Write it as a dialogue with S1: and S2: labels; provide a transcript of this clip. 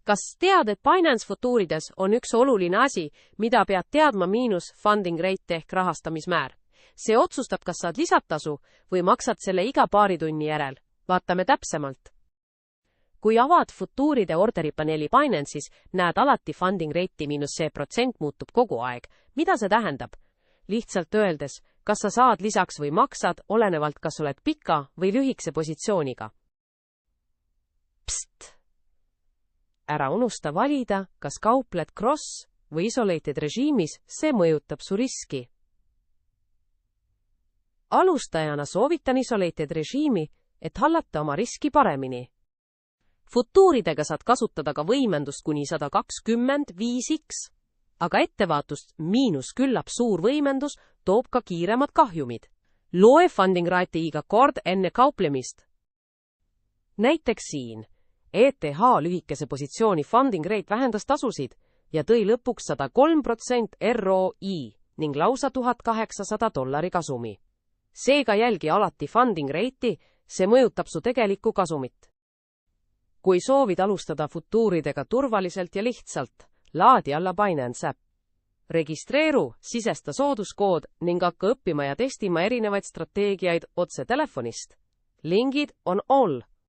S1: Kas tead, et Binance futuurides on üks oluline asi, mida pead teadma funding rate ehk rahastamismäär? See otsustab, kas saad lisatasu või maksad selle iga paari tunni järel. Vaatame täpsemalt. Kui avad futuuride orderipaneeli Binance'is, näed alati funding rate'i -% muutub kogu aeg. Mida see tähendab? Lihtsalt öeldes, kas sa saad lisaks või maksad, olenevalt kas oled pika või lühikese positsiooniga. Psst! Ära unusta valida, kas kaupled cross- või isolated režiimis, see mõjutab su riski. Alustajana soovitan isolated režiimi, et hallata oma riski paremini. Futuuridega saad kasutada ka võimendust kuni 125x, aga ettevaatust küllap suur võimendus toob ka kiiremad kahjumid. Loe funding rate'i iga kord enne kauplemist. Näiteks siin. ETH lühikese positsiooni funding rate vähendas tasusid ja tõi lõpuks 103% ROI ning lausa $1800 kasumi. Seega jälgi alati funding rate'i, see mõjutab su tegelikku kasumit. Kui soovid alustada futuuridega turvaliselt ja lihtsalt, laadi alla Binance äpp. Registreeru, sisesta sooduskood ning hakka õppima ja testima erinevaid strateegiaid otse telefonist. Lingid on all.